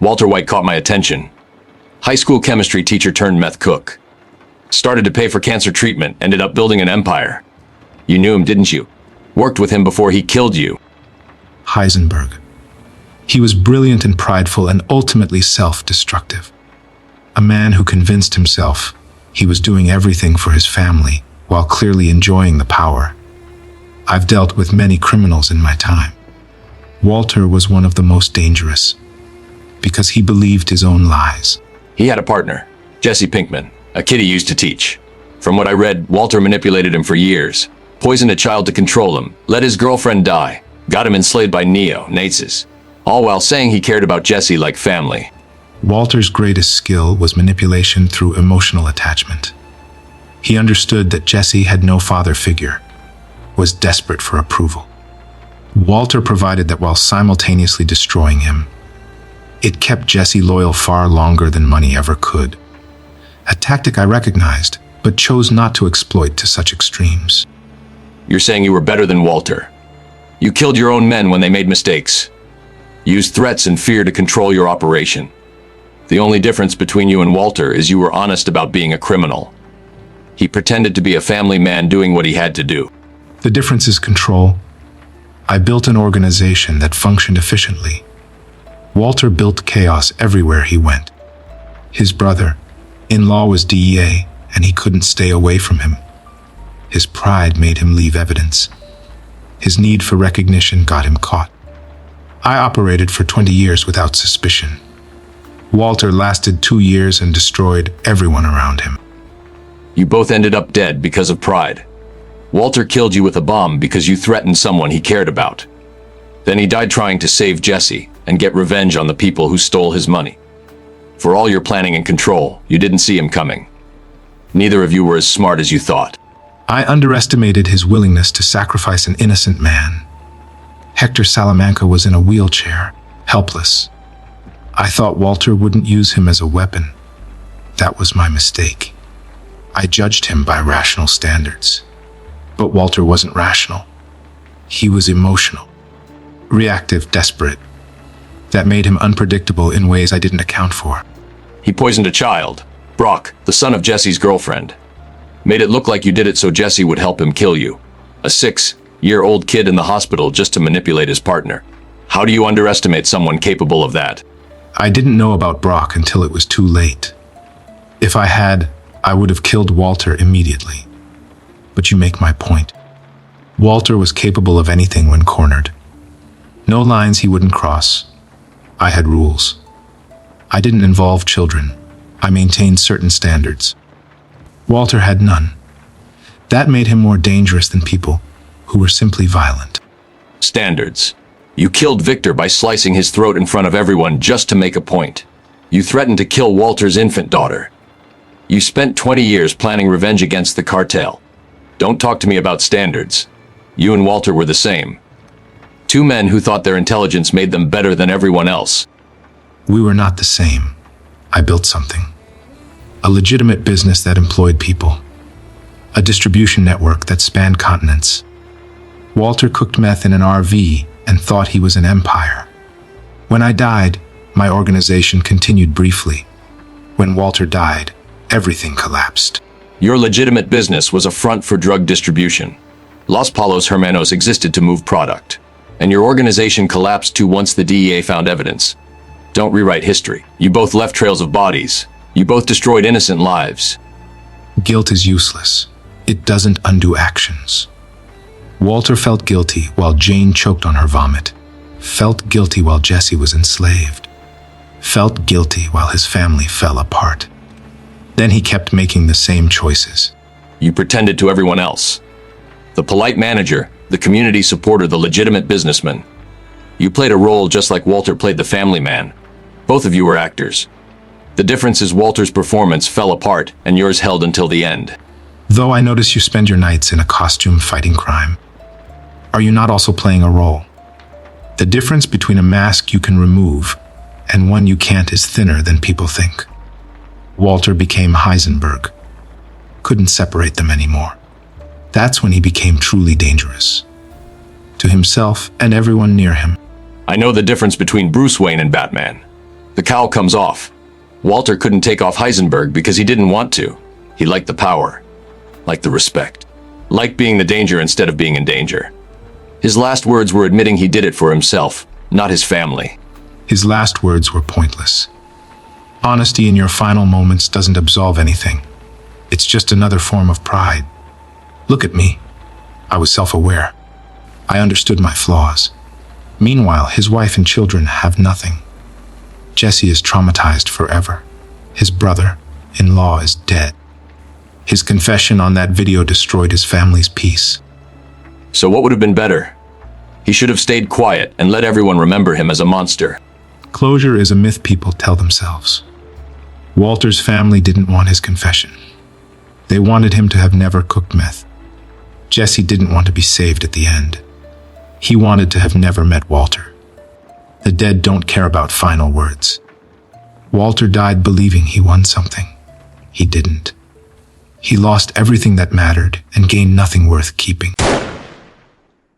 Walter White caught my attention. High school chemistry teacher turned meth cook. Started to pay for cancer treatment, ended up building an empire. You knew him, didn't you? Worked with him before he killed you. Heisenberg. He was brilliant and prideful and ultimately self-destructive. A man who convinced himself he was doing everything for his family while clearly enjoying the power. I've dealt with many criminals in my time. Walter was one of the most dangerous because he believed his own lies. He had a partner, Jesse Pinkman, a kid he used to teach. From what I read, Walter manipulated him for years, poisoned a child to control him, let his girlfriend die, got him enslaved by Nazis, all while saying he cared about Jesse like family. Walter's greatest skill was manipulation through emotional attachment. He understood that Jesse had no father figure, was desperate for approval. Walter provided that while simultaneously destroying him. It kept Jesse loyal far longer than money ever could. A tactic I recognized, but chose not to exploit to such extremes. You're saying you were better than Walter. You killed your own men when they made mistakes. Used threats and fear to control your operation. The only difference between you and Walter is you were honest about being a criminal. He pretended to be a family man doing what he had to do. The difference is control. I built an organization that functioned efficiently. Walter built chaos everywhere he went. His brother-in-law was DEA, and he couldn't stay away from him. His pride made him leave evidence. His need for recognition got him caught. I operated for 20 years without suspicion. Walter lasted 2 years and destroyed everyone around him. You both ended up dead because of pride. Walter killed you with a bomb because you threatened someone he cared about. Then he died trying to save Jesse and get revenge on the people who stole his money. For all your planning and control, you didn't see him coming. Neither of you were as smart as you thought. I underestimated his willingness to sacrifice an innocent man. Hector Salamanca was in a wheelchair, helpless. I thought Walter wouldn't use him as a weapon. That was my mistake. I judged him by rational standards. But Walter wasn't rational. He was emotional, reactive, desperate. That made him unpredictable in ways I didn't account for. He poisoned a child, Brock, the son of Jesse's girlfriend. Made it look like you did it so Jesse would help him kill you. A 6-year-old kid in the hospital just to manipulate his partner. How do you underestimate someone capable of that? I didn't know about Brock until it was too late. If I had, I would have killed Walter immediately. But you make my point. Walter was capable of anything when cornered. No lines he wouldn't cross. I had rules. I didn't involve children. I maintained certain standards. Walter had none. That made him more dangerous than people who were simply violent. Standards. You killed Victor by slicing his throat in front of everyone just to make a point. You threatened to kill Walter's infant daughter. You spent 20 years planning revenge against the cartel. Don't talk to me about standards. You and Walter were the same. Two men who thought their intelligence made them better than everyone else. We were not the same. I built something. A legitimate business that employed people. A distribution network that spanned continents. Walter cooked meth in an RV and thought he was an empire. When I died, my organization continued briefly. When Walter died, everything collapsed. Your legitimate business was a front for drug distribution. Los Palos Hermanos existed to move product. And your organization collapsed too once the DEA found evidence. Don't rewrite history. You both left trails of bodies. You both destroyed innocent lives. Guilt is useless. It doesn't undo actions. Walter felt guilty while Jane choked on her vomit. Felt guilty while Jesse was enslaved. Felt guilty while his family fell apart. Then he kept making the same choices. You pretended to everyone else. The polite manager, the community supporter, the legitimate businessman. You played a role just like Walter played the family man. Both of you were actors. The difference is Walter's performance fell apart and yours held until the end. Though I notice you spend your nights in a costume fighting crime. Are you not also playing a role? The difference between a mask you can remove and one you can't is thinner than people think. Walter became Heisenberg. Couldn't separate them anymore. That's when he became truly dangerous. To himself and everyone near him. I know the difference between Bruce Wayne and Batman. The cowl comes off. Walter couldn't take off Heisenberg because he didn't want to. He liked the power. Liked the respect. Liked being the danger instead of being in danger. His last words were admitting he did it for himself, not his family. His last words were pointless. Honesty in your final moments doesn't absolve anything. It's just another form of pride. Look at me. I was self-aware. I understood my flaws. Meanwhile, his wife and children have nothing. Jesse is traumatized forever. His brother-in-law is dead. His confession on that video destroyed his family's peace. So what would have been better? He should have stayed quiet and let everyone remember him as a monster. Closure is a myth people tell themselves. Walter's family didn't want his confession. They wanted him to have never cooked meth. Jesse didn't want to be saved at the end. He wanted to have never met Walter. The dead don't care about final words. Walter died believing he won something. He didn't. He lost everything that mattered and gained nothing worth keeping.